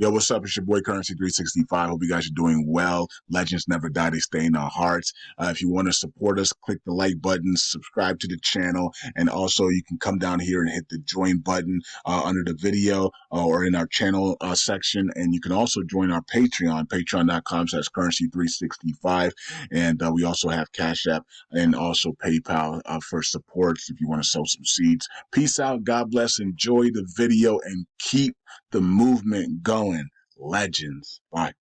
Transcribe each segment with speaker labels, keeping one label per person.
Speaker 1: Yo, what's up? It's your boy Currency 365. Hope you guys are doing well. Legends never die, they stay in our hearts. If you want to support us, click the like button, subscribe to the channel, and also you can come down here and hit the join button under the video or in our channel section. And you can also join our Patreon, patreon.com/currency365. And we also have Cash App and also PayPal for supports if you want to sow some seeds. Peace out. God bless. Enjoy the video and keep the movement going. Legends. Bye.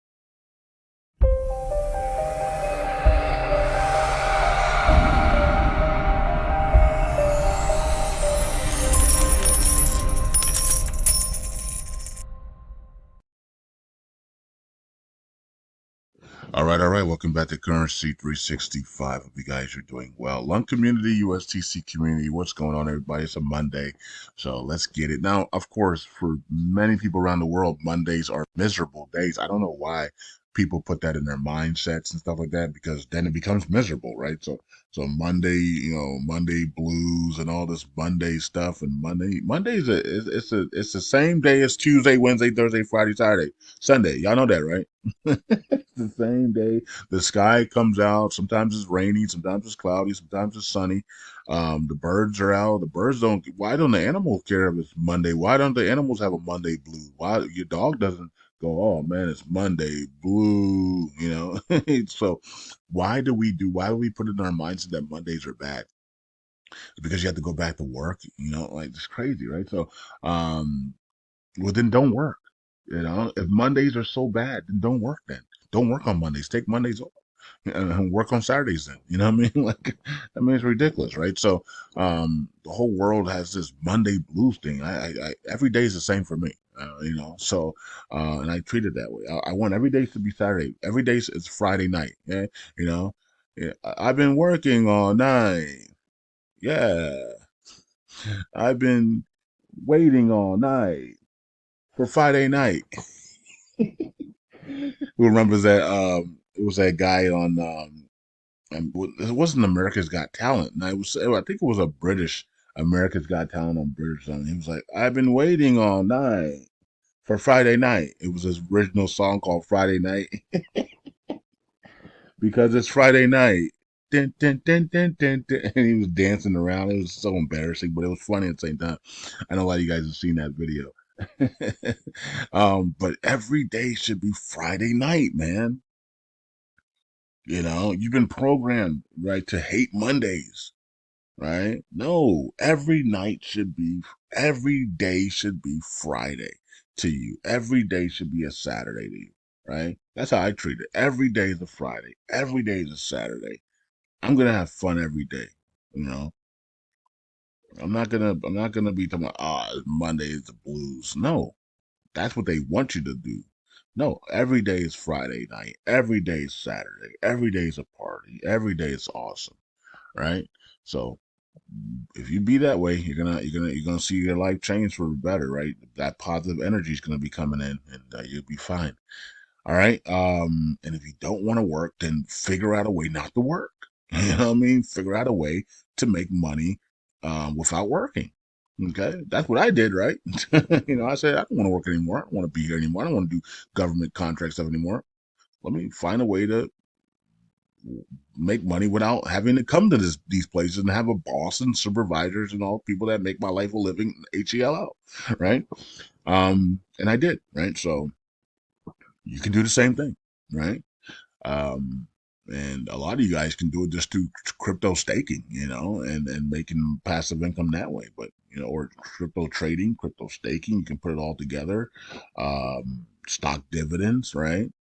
Speaker 1: All right. Welcome back to Currency 365. Hope you guys are doing well. LUNC community, USTC community. What's going on, everybody? It's a Monday, so let's get it. Now, of course, for many people around the world, Mondays are miserable days. I don't know why people put that in their mindsets and stuff like that, because then it becomes miserable, right? So Monday, Monday blues and all this Monday stuff, and Monday's it's the same day as Tuesday, Wednesday, Thursday, Friday, Saturday, Sunday. Y'all know that, right? The same day. The sky comes out. Sometimes it's rainy. Sometimes it's cloudy. Sometimes it's sunny. The birds are out. The birds don't. Why don't the animals care if it's Monday? Why don't the animals have a Monday blue? Why your dog doesn't go? Oh man, it's Monday blue. So why do we do? Why do we put it in our minds that Mondays are bad? Because you have to go back to work. Like it's crazy, right? So, well then don't work. If Mondays are so bad, then don't work then. Don't work on Mondays. Take Mondays off and work on Saturdays then. You know what I mean? Like, I mean, it's ridiculous, right? So, the whole world has this Monday blues thing. I every day is the same for me, so, and I treat it that way. I want every day to be Saturday. Every day is Friday night. Yeah. You know, yeah, I've been working all night. Yeah. I've been waiting all night for Friday night. Who remembers that? It was that guy on. And it wasn't America's Got Talent. And I think it was a British America's Got Talent on British something. He was like, "I've been waiting all night for Friday night." It was his original song called Friday Night because it's Friday night. Dun, dun, dun, dun, dun, dun. And he was dancing around. It was so embarrassing, but it was funny at the same time. I know a lot of you guys have seen that video. But every day should be Friday night, man. You've been programmed, right, to hate Mondays, right? No, every day should be Friday to you. Every day should be a Saturday to you, right? That's how I treat it. Every day is a Friday. Every day is a Saturday. I'm gonna have fun every day. You know, I'm not gonna be talking about, Monday is the blues. No, that's what they want you to do. No, every day is Friday night. Every day is Saturday. Every day is a party. Every day is awesome, right? So if you be that way, you're gonna see your life change for the better, right? That positive energy is gonna be coming in, and you'll be fine. All right. And if you don't want to work, then figure out a way not to work. You know what I mean? Figure out a way to make money without working. Okay, that's what I did, right? I said I don't want to work anymore. I don't want to be here anymore. I don't want to do government contract stuff anymore. Let me find a way to make money without having to come to these places and have a boss and supervisors and all people that make my life a living, HELO, right? And I did, right? So you can do the same thing, right? Um, and a lot of you guys can do it just through crypto staking, and making passive income that way. But or crypto trading, crypto staking, you can put it all together. Stock dividends, right?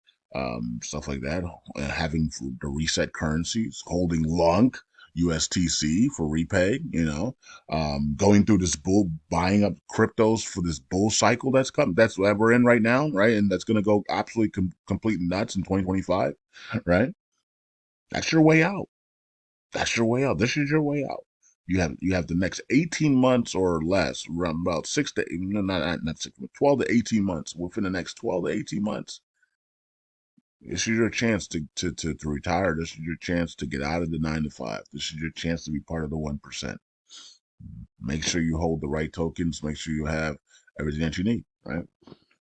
Speaker 1: Stuff like that. Having the reset currencies, holding LUNC, USTC for repay, going through this buying up cryptos for this bull cycle that's what we're in right now, right? And that's going to go absolutely complete nuts in 2025, right? That's your way out. That's your way out. This is your way out. You have the next 18 months or less, around about 6 to no, not 6, but 12 to 18 months. Within the next 12 to 18 months, this is your chance to retire. This is your chance to get out of the 9 to 5. This is your chance to be part of the 1%. Make sure you hold the right tokens. Make sure you have everything that you need, right?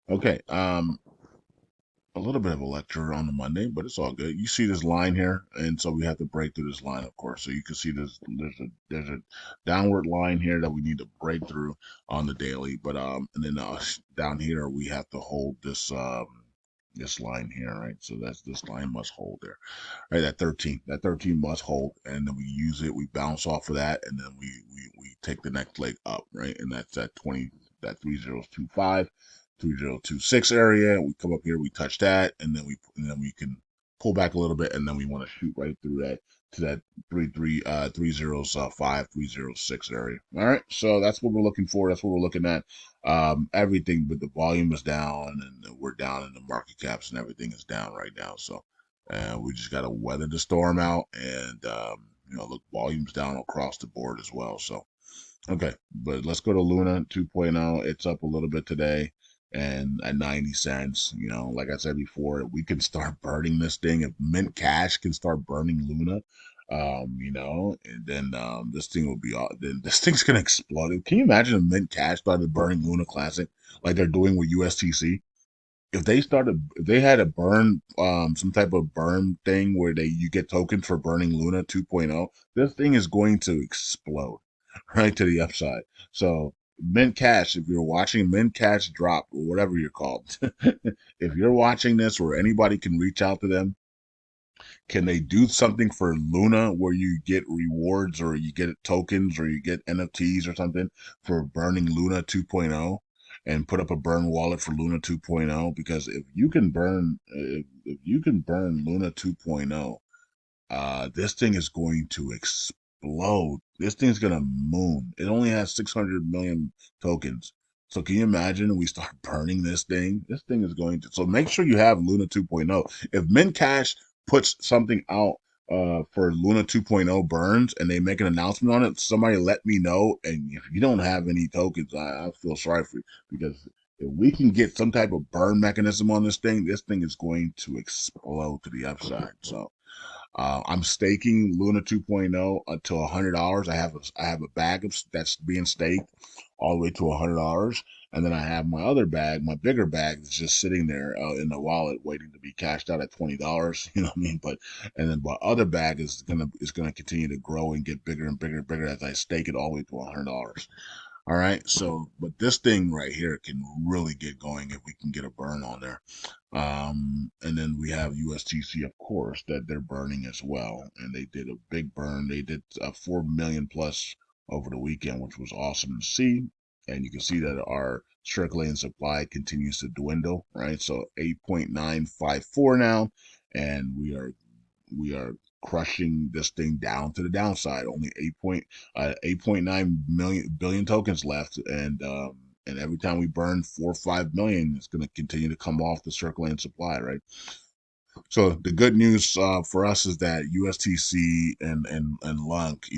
Speaker 1: Okay. A little bit of a lecture on the Monday, but it's all good. You see this line here, and so we have to break through this line, of course. So you can see there's a downward line here that we need to break through on the daily, but and then down here we have to hold this line here, right? So that's this line must hold there, right? That 13 must hold, and then we use it, we bounce off of that, and then we take the next leg up, right? And that's that 20 that 3025 3026 area. We come up here, we touch that, and then we can pull back a little bit, and then we want to shoot right through that to that 305 306 area. All right, so that's what we're looking for. That's what we're looking at. Everything, but the volume is down, and we're down, and the market caps and everything is down right now. So, we just got to weather the storm out, and look, volume's down across the board as well. So. Okay, but let's go to Luna 2.0. It's up a little bit today and at 90 cents. Like I said before, we can start burning this thing. If Mint Cash can start burning Luna, and then this thing will be then this thing's gonna explode. Can you imagine if Mint Cash started burning Luna Classic like they're doing with USTC? If they had a burn some type of burn thing where you get tokens for burning Luna 2.0, this thing is going to explode right to the upside. So Mint Cash, if you're watching Mint Cash drop or whatever you're called, if you're watching this or anybody can reach out to them, can they do something for Luna where you get rewards or you get tokens or you get NFTs or something for burning Luna 2.0 and put up a burn wallet for Luna 2.0? Because if you can burn Luna 2.0, this thing is going to explode. This thing's gonna moon. It only has 600 million tokens. So can you imagine we start burning this thing? This thing is going to. So make sure you have Luna 2.0. If Mincash puts something out for Luna 2.0 burns and they make an announcement on it, somebody let me know. And if you don't have any tokens, I feel sorry for you because if we can get some type of burn mechanism on this thing is going to explode to the upside. So I'm staking Luna 2.0 until $100. I have a bag that's being staked all the way to $100, and then I have my other bag, my bigger bag, that's just sitting there in the wallet waiting to be cashed out at $20. You know what I mean? And then my other bag is gonna continue to grow and get bigger and bigger and bigger as I stake it all the way to $100. All right. So, but this thing right here can really get going if we can get a burn on there. And then we have USTC, of course, that they're burning as well. And they did a big burn. They did 4 million plus over the weekend, which was awesome to see. And you can see that our circulating supply continues to dwindle, right? So 8.954 now. And we are crushing this thing down to the downside. Only 8.9 million billion tokens left, and every time we burn 4 or 5 million, it's going to continue to come off the circulating supply, right? So the good news for us is that USTC and LUNC,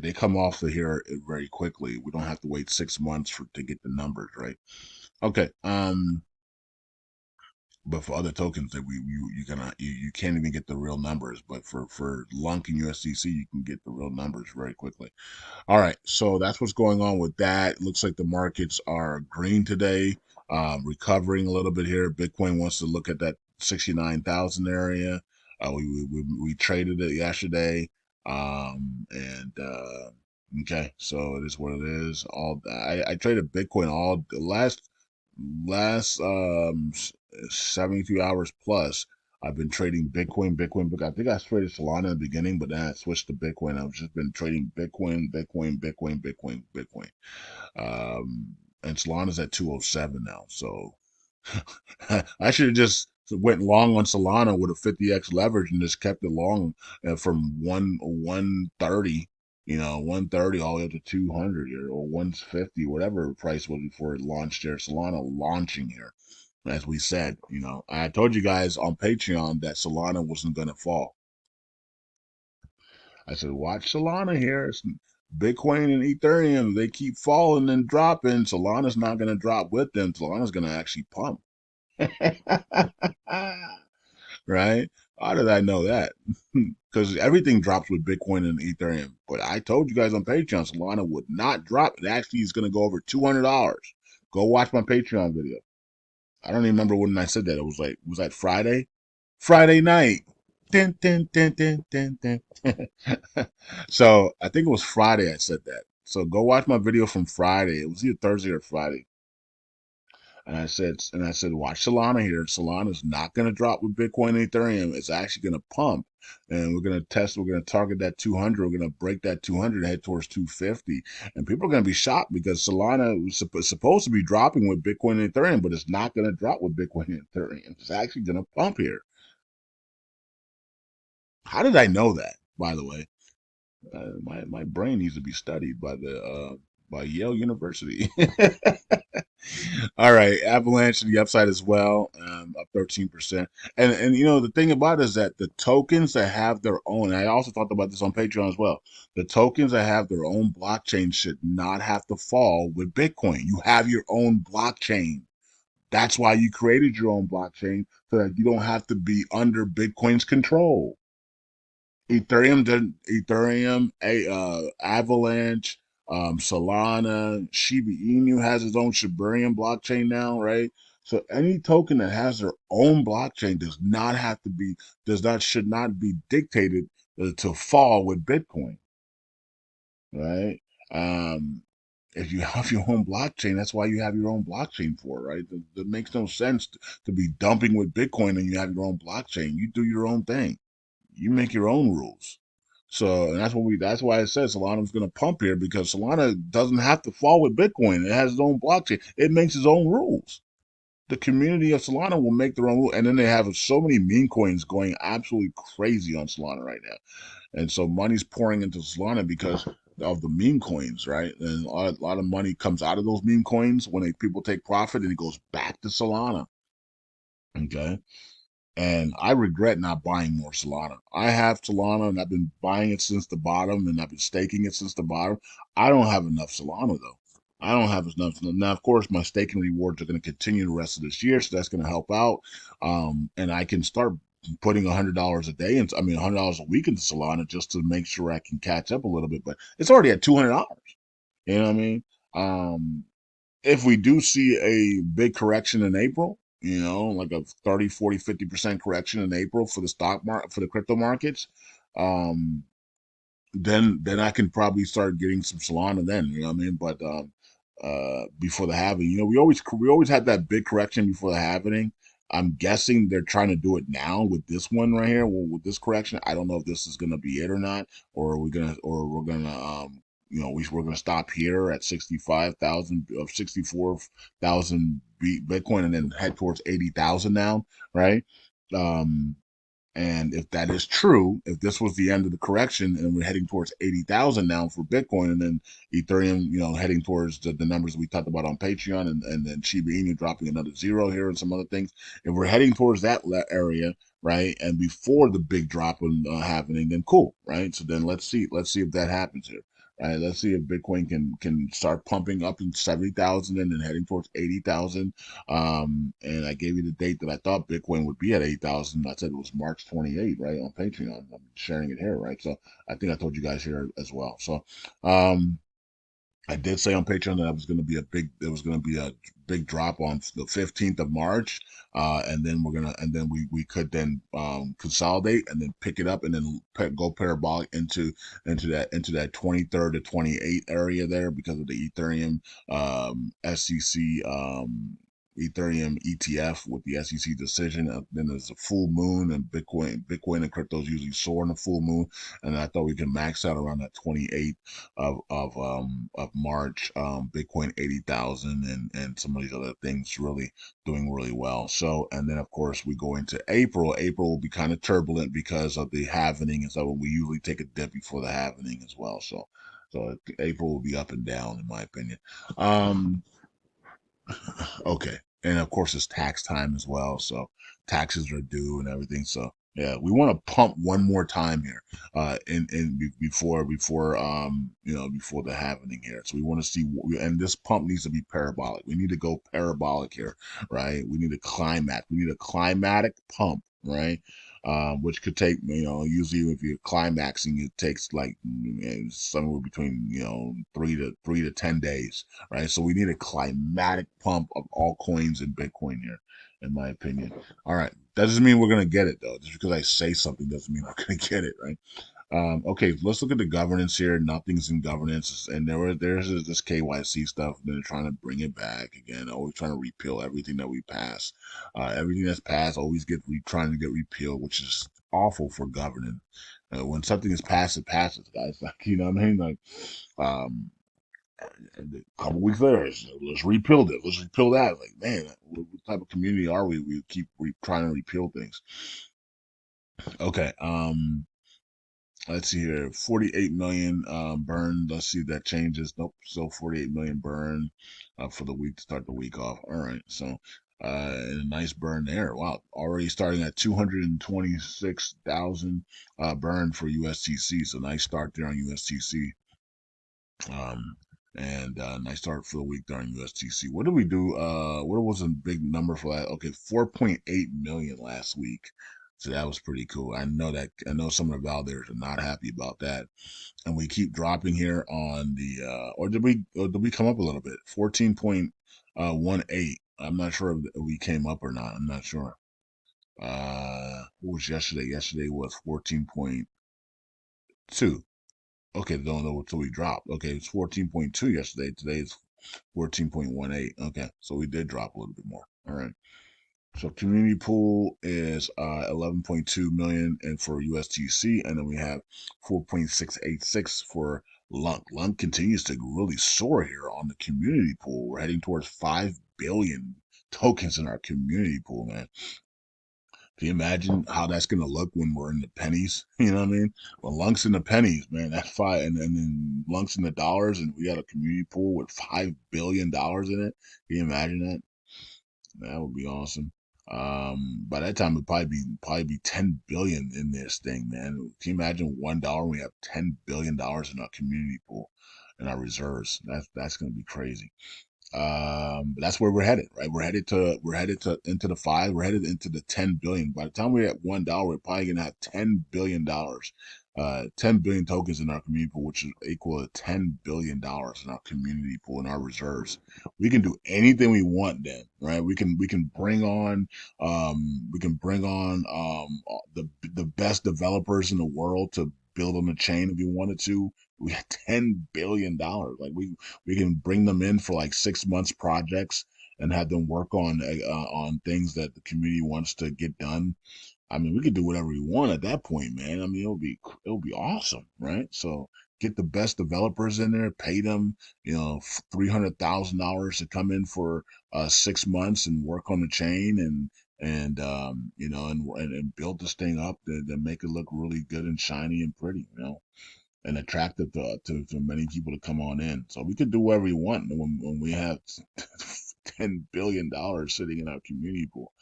Speaker 1: they come off of here very quickly. We don't have to wait 6 months to get the numbers, right? Okay. But for other tokens that you can't even get the real numbers. But for LUNC and USDC, you can get the real numbers very quickly. All right, so that's what's going on with that. It looks like the markets are green today, recovering a little bit here. Bitcoin wants to look at that 69,000 area. We traded it yesterday, and okay, so it is what it is. I traded Bitcoin all the last 72 hours plus. I've been trading Bitcoin. I think I traded Solana in the beginning, but then I switched to Bitcoin. I've just been trading Bitcoin. And Solana's at 207 now. So I should have just went long on Solana with a 50x leverage and just kept it long from 130, 130 all the way up to 200 or 150, whatever price was before it launched here. Solana launching here. As we said, I told you guys on Patreon that Solana wasn't going to fall. I said, watch Solana here. Bitcoin and Ethereum, they keep falling and dropping. Solana's not going to drop with them. Solana's going to actually pump. Right? How did I know that? Because everything drops with Bitcoin and Ethereum. But I told you guys on Patreon, Solana would not drop. It actually is going to go over $200. Go watch my Patreon video. I don't even remember when I said that. It was like, was that Friday? Friday night. Dun, dun, dun, dun, dun, dun. So I think it was Friday I said that. So go watch my video from Friday. It was either Thursday or Friday. And I said, watch Solana here. Solana's not going to drop with Bitcoin and Ethereum. It's actually going to pump. And we're going to test, we're going to target that 200. We're going to break that 200 and head towards 250. And people are going to be shocked because Solana was supposed to be dropping with Bitcoin and Ethereum, but it's not going to drop with Bitcoin and Ethereum. It's actually going to pump here. How did I know that, by the way? My brain needs to be studied by Yale University. All right, Avalanche to the upside as well, up 13%. And the thing about it is that the tokens that have their own, and I also talked about this on Patreon as well. The tokens that have their own blockchain should not have to fall with Bitcoin. You have your own blockchain. That's why you created your own blockchain so that you don't have to be under Bitcoin's control. Avalanche, Solana, Shiba Inu has its own Shibarium blockchain now, right? So any token that has their own blockchain should not be dictated to fall with Bitcoin, right? Um, if you have your own blockchain, that's why you have your own blockchain for, right? That makes no sense to be dumping with Bitcoin and you have your own blockchain. You do your own thing. You make your own rules. So and that's why I said Solana's gonna pump here because Solana doesn't have to fall with Bitcoin. It has its own blockchain. It makes its own rules. The community of Solana will make their own rules. And then they have so many meme coins going absolutely crazy on Solana right now. And so money's pouring into Solana because of the meme coins, right? And a lot of money comes out of those meme coins when people take profit and it goes back to Solana. Okay. And I regret not buying more Solana. I have Solana and I've been buying it since the bottom and I've been staking it since the bottom. I don't have enough Solana though. I don't have enough. Now, of course, my staking rewards are going to continue the rest of this year, so that's going to help out. And I can start putting $100 a day, and I mean $100 a week into Solana just to make sure I can catch up a little bit. But it's already at $200. You know what I mean? Um, if we do see a big correction in April, like a 30, 40, 50% correction in April for the stock market, for the crypto markets, um, then I can probably start getting some Solana then, you know what I mean? But before the halving, we always had that big correction before the halving. I'm guessing they're trying to do it now with this one right here, with this correction. I don't know if this is gonna be it or not, or we're gonna we're gonna stop here at 65,000 of 64,000 Bitcoin and then head towards 80,000 now, right? Um, and if that is true, if this was the end of the correction and we're heading towards 80,000 now for Bitcoin and then Ethereum, heading towards the numbers we talked about on Patreon and then Shiba Inu dropping another zero here and some other things. If we're heading towards that area, right, and before the big drop happening, then cool, right? So then let's see if that happens here. Right, let's see if Bitcoin can start pumping up in 70,000 and then heading towards 80,000. And I gave you the date that I thought Bitcoin would be at 8,000. I said it was March 28th, right, on Patreon. I'm sharing it here, right? So I think I told you guys here as well. So, I did say on Patreon that there was going to be a big drop on the 15th of March. And then we could then, consolidate and then pick it up and then go parabolic into that 23rd to 28th area there because of the Ethereum, SEC, Ethereum ETF with the SEC decision. Then there's a full moon and Bitcoin and cryptos usually soar in the full moon. And I thought we can max out around that 28th of March, Bitcoin 80,000 and some of these other things really doing really well. So and then of course we go into April. April will be kind of turbulent because of the halvening, and so we usually take a dip before the halvening as well. So April will be up and down in my opinion. Um, Okay. And of course, it's tax time as well. So taxes are due and everything. So yeah, we want to pump one more time here, before the happening here. So we want to see, and this pump needs to be parabolic. We need to go parabolic here, right? We need a climax. We need a climatic pump, right? which could take, usually if you're climaxing, it takes like somewhere between 3 to 10 days, right? So we need a climatic pump of all coins in Bitcoin here, in my opinion. All right, that doesn't mean we're gonna get it though. Just because I say something doesn't mean we're gonna get it, right? Okay, let's look at the governance here. Nothing's in governance, and there's this KYC stuff. They're trying to bring it back again. Always trying to repeal everything that we pass. Everything that's passed always trying to get repealed, which is awful for governing. When something is passed, it passes, guys. Like you know what I mean? Like, um, and a couple weeks later, let's repeal it. Let's repeal that. Like, man, what type of community are we? We keep trying to repeal things. Okay. Let's see here, 48 million burn. Let's see if that changes. Nope, still 48 million burn for the week to start the week off. All right, so and a nice burn there. Wow, already starting at 226,000 burn for USTC. So nice start there on USTC. Um, and nice start for the week there on USTC. What did we do? What was a big number for that? Okay, 4.8 million last week. So that was pretty cool. I know some of the validators are not happy about that. And we keep dropping here on the or did we come up a little bit? 14.18. I'm not sure if we came up or not. I'm not sure. What was yesterday? Yesterday was 14.2. Okay, don't know until we dropped. Okay, it's 14.2 yesterday. Today is 14.18. Okay, so we did drop a little bit more. All right. So community pool is 11.2 million and for USTC, and then we have 4.686 for LUNC. LUNC continues to really soar here on the community pool. We're heading towards 5 billion tokens in our community pool, man. Can you imagine how that's gonna look when we're in the pennies? You know what I mean? When LUNC's in the pennies, man, that's five, and then LUNC's in the dollars, and we got a community pool with $5 billion in it. Can you imagine that? That would be awesome. By that time it'd probably be 10 billion in this thing, man. Can you imagine $1? We have $10 billion in our community pool, in our reserves. That's gonna be crazy. But that's where we're headed, right? We're headed to into the five. We're headed into the 10 billion. By the time we're at $1, we're probably gonna have $10 billion, 10 billion tokens in our community pool, which is equal to $10 billion in our community pool in our reserves. We can do anything we want then, right? We can bring on the best developers in the world to build on the chain if we wanted to. We got $10 billion. Like we can bring them in for like 6 months projects and have them work on things that the community wants to get done. I mean, we could do whatever we want at that point, man. I mean, it'll be awesome, right? So get the best developers in there, pay them, $300,000 to come in for 6 months and work on the chain and build this thing up to make it look really good and shiny and pretty, and attractive to many people to come on in. So we could do whatever we want when we have $10 billion sitting in our community pool.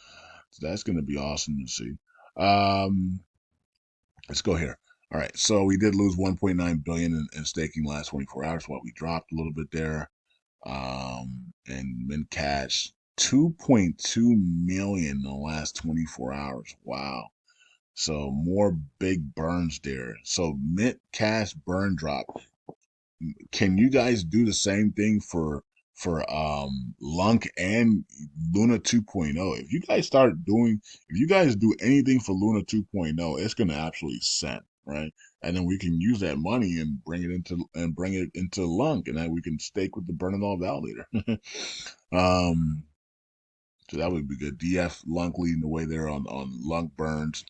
Speaker 1: So that's going to be awesome to see. Um, let's go here. All right, so we did lose 1.9 billion in staking last 24 hours. What we dropped a little bit there. And min cash 2.2 million in the last 24 hours. Wow. So more big burns there. So mint cash burn drop. Can you guys do the same thing for LUNC and Luna 2.0? If you guys do anything for Luna 2.0, it's gonna absolutely send, right? And then we can use that money and bring it into LUNC, and then we can stake with the burn it all validator. um, so that would be good. DF LUNC leading the way there on LUNC burns.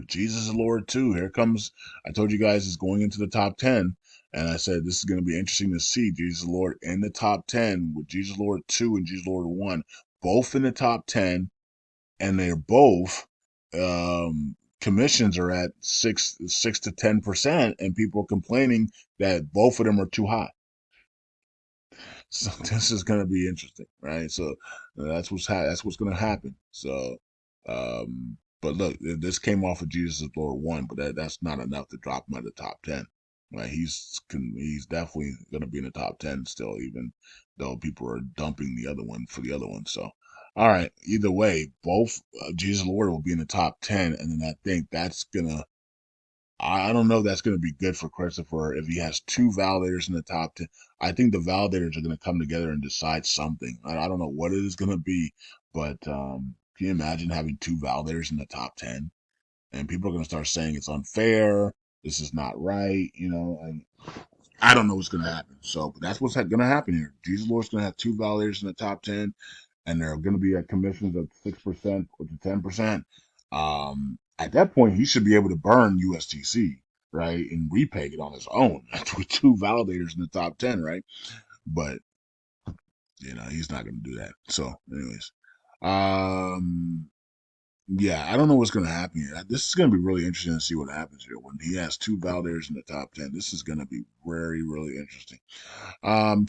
Speaker 1: Jesus is Lord too. Here comes. I told you guys it's going into the top 10, and I said this is going to be interesting to see Jesus Lord in the top 10 with Jesus Lord 2 and Jesus Lord 1, both in the top 10, and they're both commissions are at 6 to 10%, and people are complaining that both of them are too high. So this is going to be interesting, right? So that's what's going to happen. So, but look, this came off of Jesus is Lord 1, but that's not enough to drop him out of the top 10. Right? He's definitely going to be in the top 10 still, even though people are dumping the other one for the other one. So, All right. Either way, both Jesus Lord will be in the top 10. And then I think that's going to, I don't know if that's going to be good for Christopher if he has two validators in the top 10. I think the validators are going to come together and decide something. I don't know what it is going to be, but can you imagine having two validators in the top 10? And people are going to start saying it's unfair. This is not right. And I don't know what's going to happen. So, but that's what's going to happen here. Jesus Lord's going to have two validators in the top 10, and they're going to be at commissions of 6% or to 10%. At that point, he should be able to burn USTC, right, and repay it on his own with two validators in the top 10, right? But he's not going to do that. So, anyways, um, yeah, I don't know what's going to happen here. This is going to be really interesting to see what happens here when he has two validators in the top 10. This is going to be very, really interesting.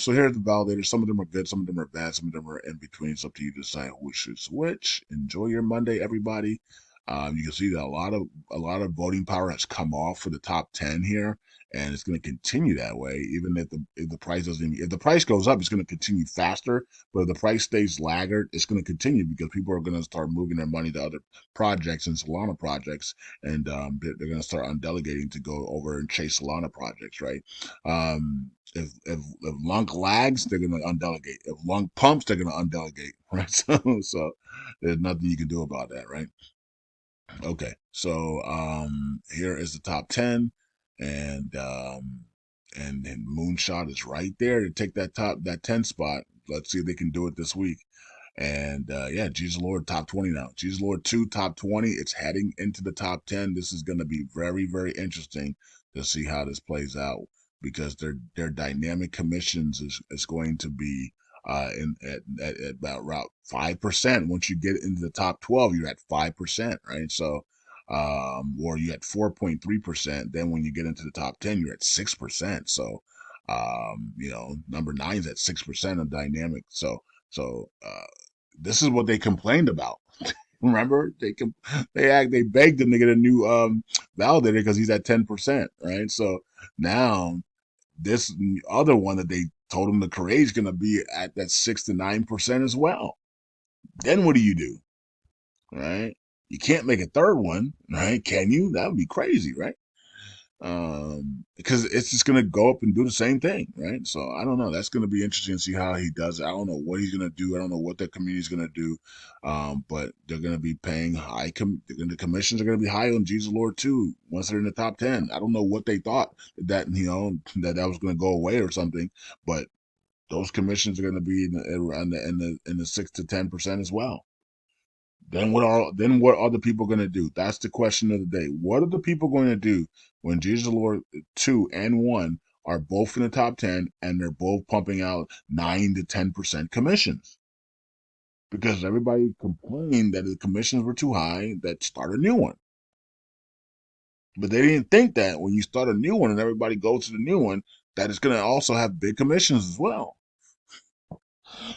Speaker 1: So here's the validators. Some of them are good, some of them are bad, some of them are in between. It's up to you to decide which is which. Enjoy your Monday, everybody. You can see that a lot of voting power has come off for the top 10 here, and it's going to continue that way. Even if the price doesn't, if the price goes up, it's going to continue faster. But if the price stays laggard, it's going to continue because people are going to start moving their money to other projects and Solana projects, and they're going to start undelegating to go over and chase Solana projects, right? If LUNC lags, they're gonna undelegate. If LUNC pumps, they're gonna undelegate. Right. So there's nothing you can do about that, right? Okay. So here is the top 10, and then Moonshot is right there to take that 10 spot. Let's see if they can do it this week. And yeah, Jesus Lord top 20 now. Jesus Lord 2 top 20. It's heading into the top 10. This is going to be very, very interesting to see how this plays out because their dynamic commissions is going to be at about 5%. Once you get into the top 12, you're at 5%, right? So or you at 4.3%. Then when you get into the top 10, you're at 6%. So number 9's at 6% of dynamic. So this is what they complained about. Remember, they begged him to get a new validator because he's at 10%, right? So now this other one that they told him to create is going to be at that 6 to 9% as well. Then what do? Right? You can't make a third one, right? Can you? That would be crazy, right? Because it's just gonna go up and do the same thing, right? So I don't know. That's gonna be interesting to see how he does it. I don't know what he's gonna do. I don't know what the community's gonna do. But they're gonna be paying high. The commissions are gonna be high on Jesus Lord too once they're in the top 10. I don't know what they thought that was gonna go away or something, but those commissions are gonna be in the 6 to 10% as well. Then what are the people going to do? That's the question of the day. What are the people going to do when Jesus Lord 2 and 1 are both in the top 10 and they're both pumping out 9 to 10% commissions? Because everybody complained that the commissions were too high, that start a new one. But they didn't think that when you start a new one and everybody goes to the new one, that it's going to also have big commissions as well.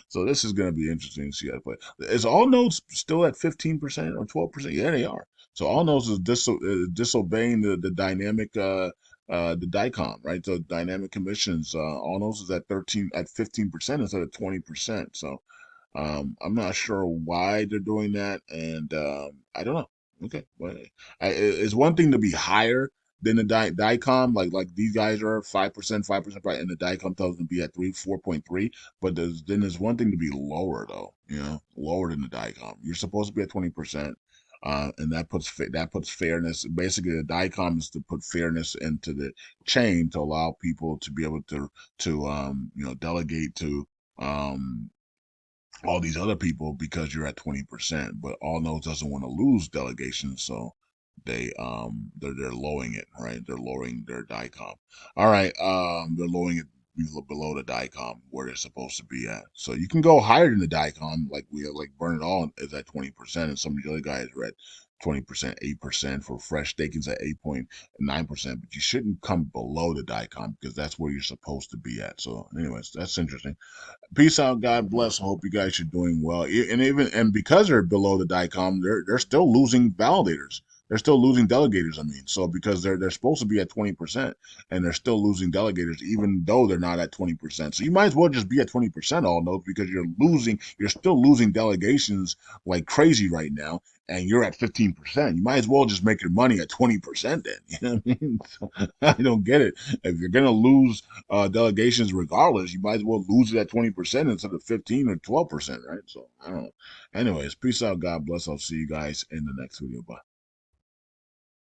Speaker 1: So this is going to be interesting to see how to play. Is all nodes still at 15% or 12%? Yeah, they are. So all nodes is disobeying the dynamic the DICOM, right? So dynamic commissions. All nodes is at 15% instead of 20%. So I'm not sure why they're doing that, and I don't know. Okay, well, it's one thing to be higher than the DICOM, like these guys are 5%, 5%, right, and the DICOM tells them to be at 4.3. But there's one thing to be lower though, lower than the DICOM. You're supposed to be at 20%. And that puts fairness. Basically, the DICOM is to put fairness into the chain to allow people to be able to delegate to um, all these other people because you're at 20%. But All Knows doesn't want to lose delegation, so they're lowering it, right? They're lowering their DICOM. All right, they're lowering it below the DICOM where they're supposed to be at. So you can go higher than the DICOM, like Burn It All is at 20%, and some of the other guys are at 20%, 8% for fresh staking's at 8.9%, but you shouldn't come below the DICOM because that's where you're supposed to be at. So, anyways, that's interesting. Peace out. God bless. I hope you guys are doing well. And because they're below the DICOM, they're still losing validators. They're still losing delegators. I mean, so because they're supposed to be at 20%, and they're still losing delegators, even though they're not at 20%. So you might as well just be at 20% all notes because you're still losing delegations like crazy right now, and you're at 15%. You might as well just make your money at 20% then. You know what I mean? So, I don't get it. If you're gonna lose delegations regardless, you might as well lose it at 20% instead of 15 or 12%, right? So I don't know. Anyways, peace out. God bless. I'll see you guys in the next video. Bye.